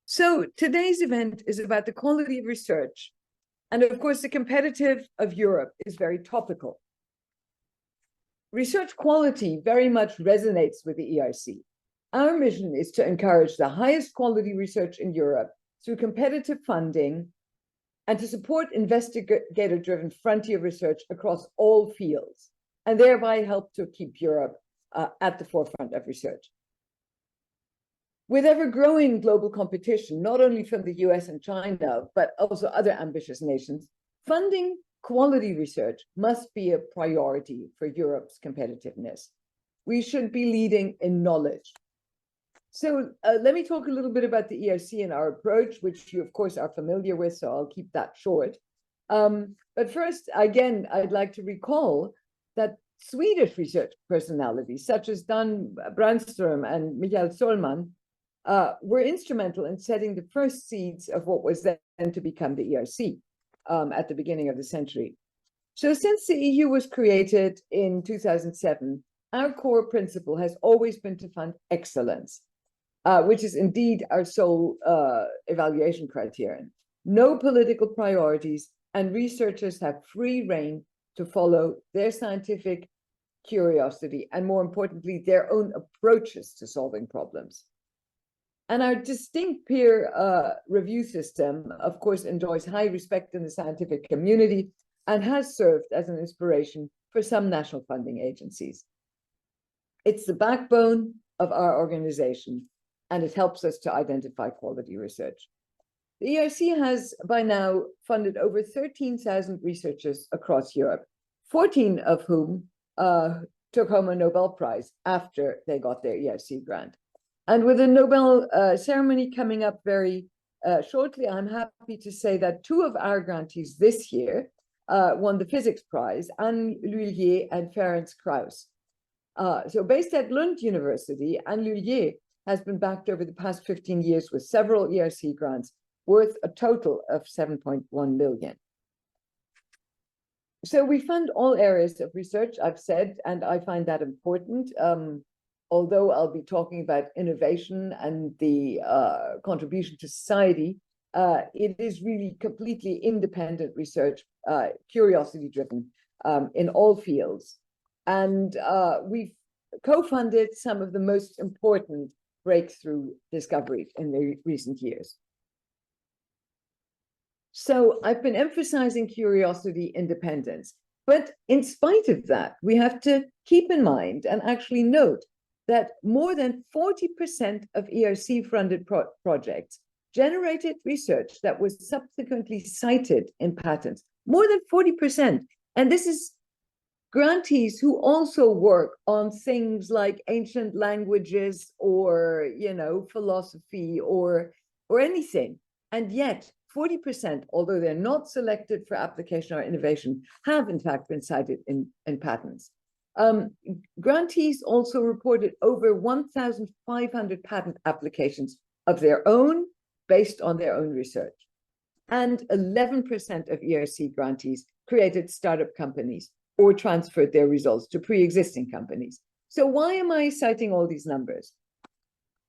So today's event is about the quality of research. And of course, the competitive of Europe is very topical. Research quality very much resonates with the ERC. Our mission is to encourage the highest quality research in Europe through competitive funding and to support investigator-driven frontier research across all fields, and thereby help to keep Europe at the forefront of research. With ever-growing global competition, not only from the US and China, but also other ambitious nations, funding quality research must be a priority for Europe's competitiveness. We should be leading in knowledge. So let me talk a little bit about the ERC and our approach, which you, of course, are familiar with, so I'll keep that short. But first, again, I'd like to recall that Swedish research personalities, such as Dan Brandström and Michael Sollman, were instrumental in setting the first seeds of what was then to become the ERC at the beginning of the century. So since the EU was created in 2007, our core principle has always been to fund excellence, which is indeed our sole evaluation criterion. No political priorities, and researchers have free rein to follow their scientific curiosity and, more importantly, their own approaches to solving problems. And our distinct peer review system, of course, enjoys high respect in the scientific community and has served as an inspiration for some national funding agencies. It's the backbone of our organization, and it helps us to identify quality research. The ERC has by now funded over 13,000 researchers across Europe, 14 of whom took home a Nobel Prize after they got their ERC grant. And with the Nobel ceremony coming up very shortly, I'm happy to say that two of our grantees this year won the Physics Prize, Anne Lhuillier and Ferenc Krauss. So based at Lund University, Anne Lhuillier has been backed over the past 15 years with several ERC grants worth a total of 7.1 million. So we fund all areas of research, I've said, and I find that important. Although I'll be talking about innovation and the contribution to society, it is really completely independent research, curiosity-driven in all fields. And we've co-funded some of the most important breakthrough discoveries in the recent years. So I've been emphasizing curiosity independence, but in spite of that, we have to keep in mind and actually note that more than 40% of ERC-funded projects generated research that was subsequently cited in patents, more than 40%. And this is grantees who also work on things like ancient languages or, philosophy or anything. And yet 40%, although they're not selected for application or innovation, have in fact been cited in patents. Grantees also reported over 1,500 patent applications of their own based on their own research. And 11% of ERC grantees created startup companies or transferred their results to pre-existing companies. So why am I citing all these numbers?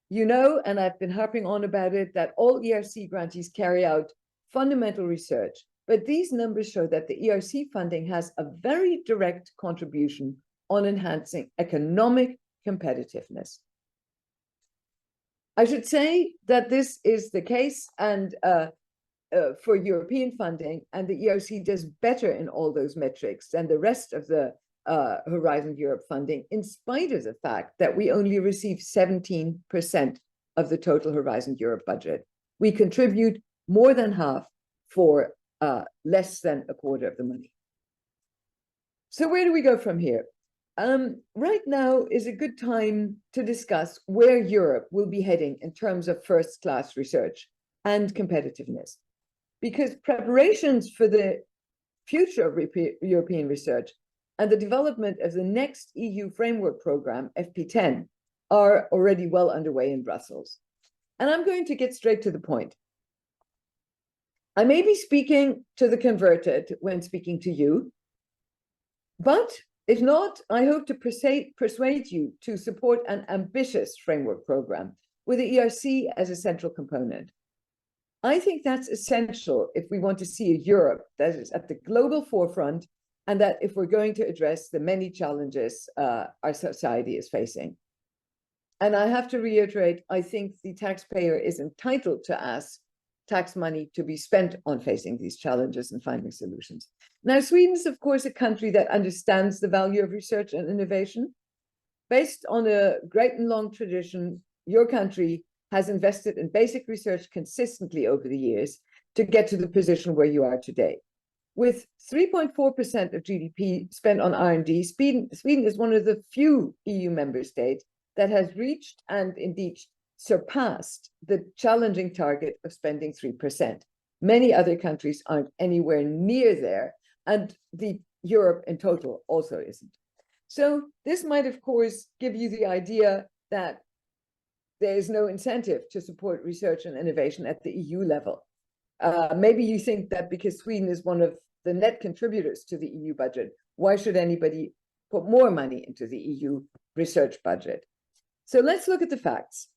You know, and I've been harping on about it, that all ERC grantees carry out fundamental research, but these numbers show that the ERC funding has a very direct contribution on enhancing economic competitiveness. I should say that this is the case and for European funding, and the ERC does better in all those metrics than the rest of the Horizon Europe funding, in spite of the fact that we only receive 17% of the total Horizon Europe budget. We contribute more than half for less than a quarter of the money. So where do we go from here? Right now is a good time to discuss where Europe will be heading in terms of first-class research and competitiveness, because preparations for the future of European research and the development of the next EU framework program, FP10, are already well underway in Brussels. And I'm going to get straight to the point. I may be speaking to the converted when speaking to you, but if not, I hope to persuade you to support an ambitious framework program with the ERC as a central component. I think that's essential if we want to see a Europe that is at the global forefront, and that if we're going to address the many challenges our society is facing. And I have to reiterate, I think the taxpayer is entitled to ask tax money to be spent on facing these challenges and finding solutions. Now, Sweden is, of course, a country that understands the value of research and innovation. Based on a great and long tradition, your country has invested in basic research consistently over the years to get to the position where you are today. With 3.4% of GDP spent on R&D, Sweden is one of the few EU member states that has reached and indeed surpassed the challenging target of spending 3%. Many other countries aren't anywhere near there, and Europe in total also isn't. So this might, of course, give you the idea that there is no incentive to support research and innovation at the EU level. Maybe you think that because Sweden is one of the net contributors to the EU budget, why should anybody put more money into the EU research budget? So let's look at the facts.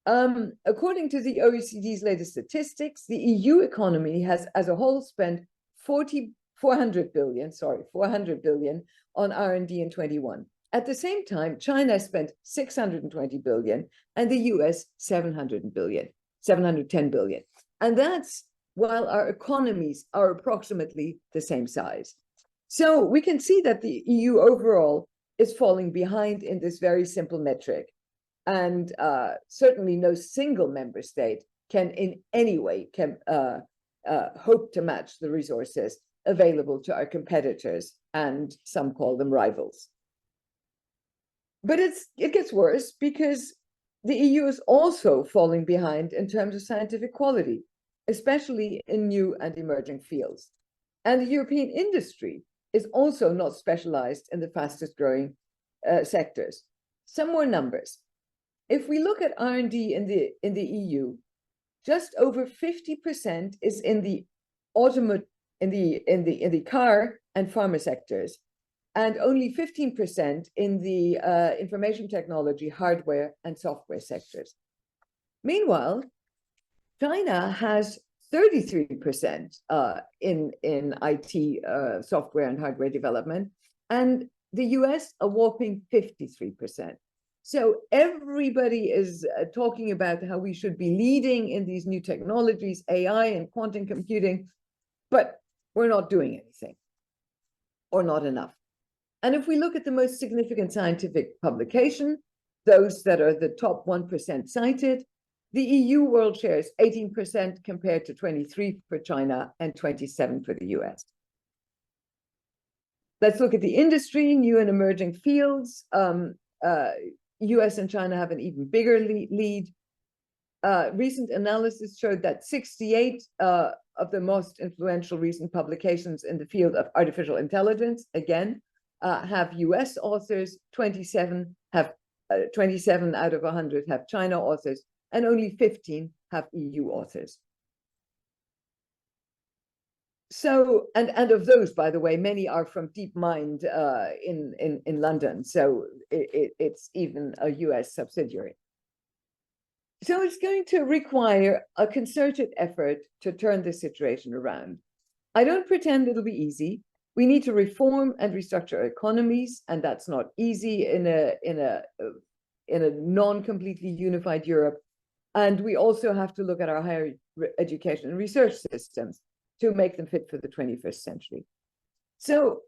According to the OECD's latest statistics, the EU economy has as a whole spent 400 billion on R&D in 21. At the same time, China spent 620 billion and the US 710 billion. And that's while our economies are approximately the same size. So we can see that the EU overall is falling behind in this very simple metric. And certainly no single member state can in any way hope to match the resources available to our competitors, and some call them rivals. But it gets worse because the EU is also falling behind in terms of scientific quality, especially in new and emerging fields. And the European industry is also not specialized in the fastest growing sectors. Some more numbers. If we look at R&D in the EU, just over 50% is in the car and pharma sectors, and only 15% in the information technology, hardware, and software sectors. Meanwhile, China has 33% in IT, software, and hardware development, and the US a whopping 53%. So everybody is talking about how we should be leading in these new technologies, AI and quantum computing, but we're not doing anything, or not enough. And if we look at the most significant scientific publication, those that are the top 1% cited, the EU world share is 18% compared to 23% for China and 27% for the US. Let's look at the industry, new and emerging fields. US and China have an even bigger lead. Recent analysis showed that 68 of the most influential recent publications in the field of artificial intelligence, again, have US authors, 27 out of 100 have China authors, and only 15 have EU authors. So, and of those, by the way, many are from DeepMind in London. So it's even a US subsidiary. So it's going to require a concerted effort to turn this situation around. I don't pretend it'll be easy. We need to reform and restructure our economies, and that's not easy in a non-completely unified Europe. And we also have to look at our higher education and research systems to make them fit for the 21st century. So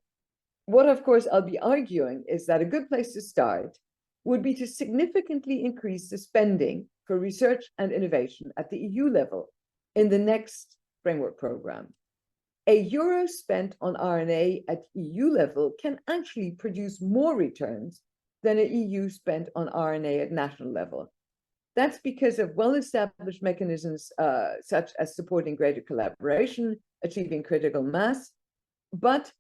what, of course, I'll be arguing is that a good place to start would be to significantly increase the spending for research and innovation at the EU level in the next framework program. €1 spent on R&A at EU level can actually produce more returns than an EU spent on R&A at national level. That's because of well-established mechanisms such as supporting greater collaboration, achieving critical mass, but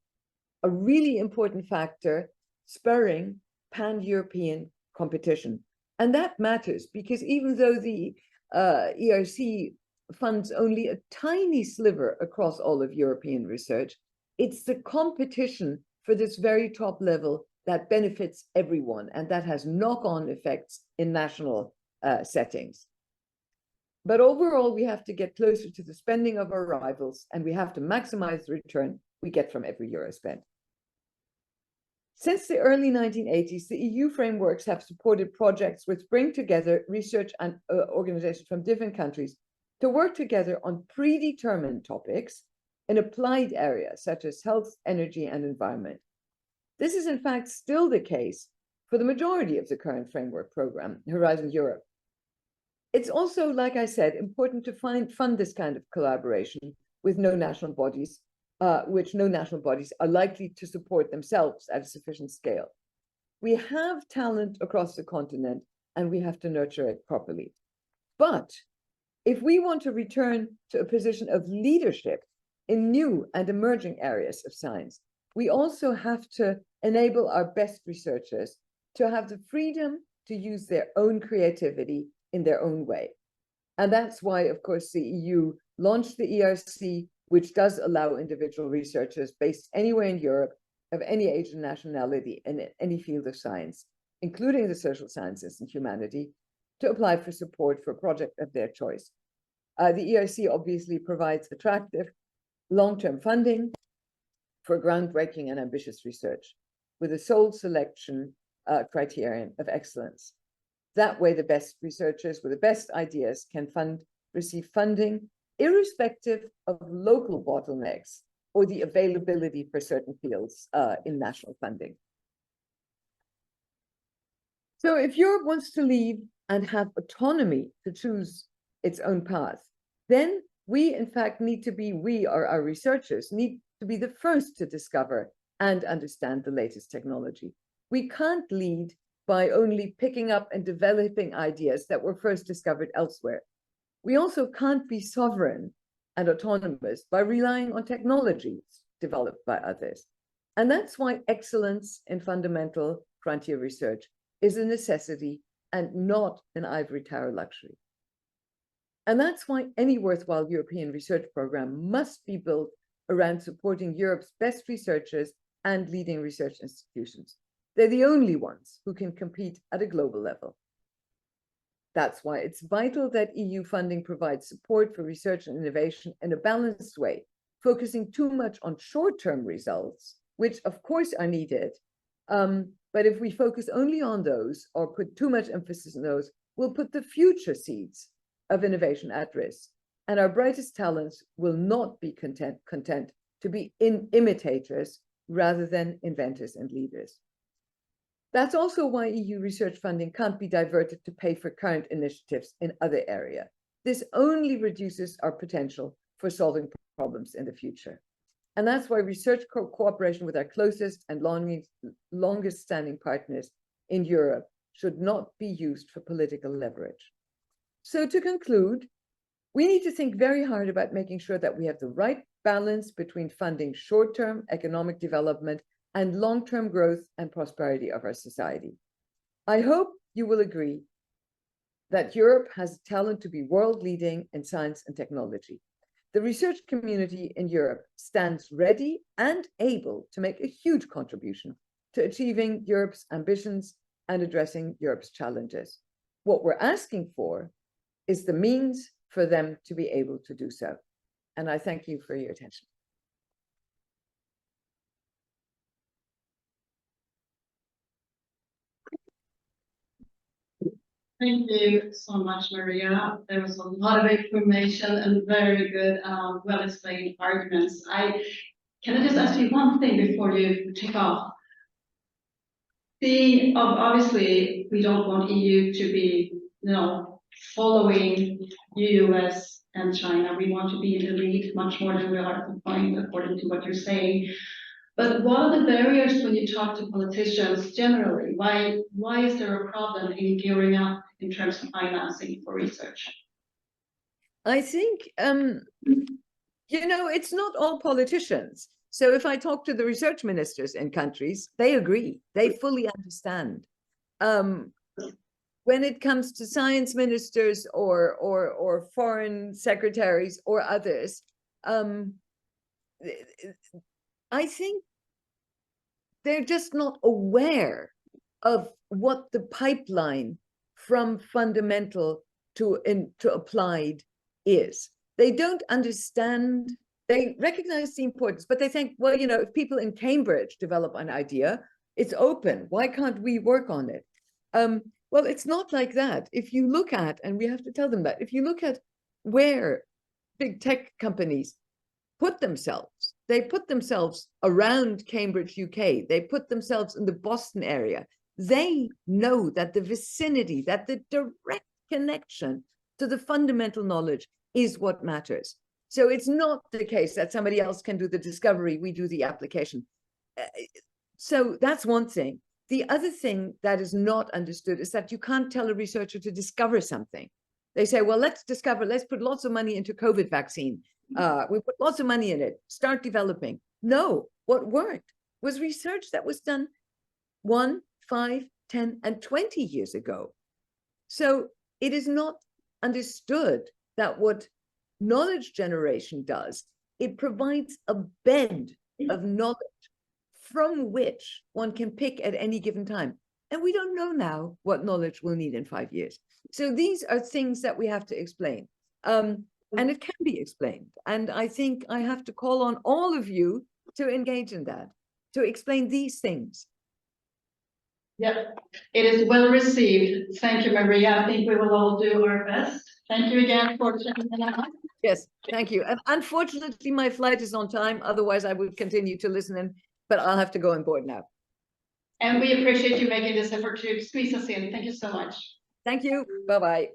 a really important factor, spurring pan-European competition. And that matters because even though the ERC funds only a tiny sliver across all of European research, it's the competition for this very top level that benefits everyone, and that has knock-on effects in national settings. But overall, we have to get closer to the spending of our rivals, and we have to maximize the return we get from every euro spent. Since the early 1980s, the EU frameworks have supported projects which bring together research and organizations from different countries to work together on predetermined topics in applied areas such as health, energy, and environment. This is in fact still the case for the majority of the current framework program, Horizon Europe. It's also, like I said, important to fund this kind of collaboration with no national bodies, which no national bodies are likely to support themselves at a sufficient scale. We have talent across the continent, and we have to nurture it properly. But if we want to return to a position of leadership in new and emerging areas of science, we also have to enable our best researchers to have the freedom to use their own creativity in their own way. And that's why, of course, the EU launched the ERC, which does allow individual researchers based anywhere in Europe of any age and nationality in any field of science, including the social sciences and humanity, to apply for support for a project of their choice. The ERC obviously provides attractive long-term funding for groundbreaking and ambitious research with a sole selection criterion of excellence. That way, the best researchers with the best ideas can receive funding irrespective of local bottlenecks or the availability for certain fields in national funding. So if Europe wants to lead and have autonomy to choose its own path, then we, in fact, our researchers, need to be the first to discover and understand the latest technology. We can't lead by only picking up and developing ideas that were first discovered elsewhere. We also can't be sovereign and autonomous by relying on technologies developed by others. And that's why excellence in fundamental frontier research is a necessity and not an ivory tower luxury. And that's why any worthwhile European research program must be built around supporting Europe's best researchers and leading research institutions. They're the only ones who can compete at a global level. That's why it's vital that EU funding provides support for research and innovation in a balanced way, focusing too much on short-term results, which of course are needed. But if we focus only on those or put too much emphasis on those, we'll put the future seeds of innovation at risk. And our brightest talents will not be content to be imitators rather than inventors and leaders. That's also why EU research funding can't be diverted to pay for current initiatives in other areas. This only reduces our potential for solving problems in the future. And that's why research cooperation with our closest and longest standing partners in Europe should not be used for political leverage. So to conclude, we need to think very hard about making sure that we have the right balance between funding short-term economic development and long-term growth and prosperity of our society. I hope you will agree that Europe has talent to be world-leading in science and technology. The research community in Europe stands ready and able to make a huge contribution to achieving Europe's ambitions and addressing Europe's challenges. What we're asking for is the means for them to be able to do so. And I thank you for your attention. Thank you so much, Maria. There was a lot of information and very good, well-explained arguments. Can I just ask you one thing before you take off? Obviously, we don't want EU to be, following US and China. We want to be in the lead much more than we are at the point, according to what you're saying. But what are the barriers when you talk to politicians generally? Why is there a problem in gearing up in terms of financing for research? I think, it's not all politicians. So if I talk to the research ministers in countries, they agree, they fully understand. When it comes to science ministers or foreign secretaries or others, I think they're just not aware of what the pipeline from fundamental to applied is. They don't understand, they recognize the importance, but they think, well, you know, if people in Cambridge develop an idea, it's open. Why can't we work on it? Well, it's not like that. If you look at, and we have to tell them that, if you look at where big tech companies put themselves, they put themselves around Cambridge, UK. They put themselves in the Boston area. They know that the vicinity, that the direct connection to the fundamental knowledge is what matters. So it's not the case that somebody else can do the discovery, we do the application. So that's one thing. The other thing that is not understood is that you can't tell a researcher to discover something. They say, well, let's put lots of money into COVID vaccine. We put lots of money in it, start developing. No, what worked was research that was done 1, 5, 10, and 20 years ago. So it is not understood that what knowledge generation does, it provides a bed of knowledge from which one can pick at any given time. And we don't know now what knowledge we'll need in 5 years. So these are things that we have to explain. And it can be explained. And I think I have to call on all of you to engage in that, to explain these things. Yeah, it is well received. Thank you, Maria. I think we will all do our best. Thank you again for checking out. Yes, thank you. And unfortunately, my flight is on time. Otherwise, I would continue to listen in, but I'll have to go on board now. And we appreciate you making this effort to squeeze us in. Thank you so much. Thank you. Bye-bye.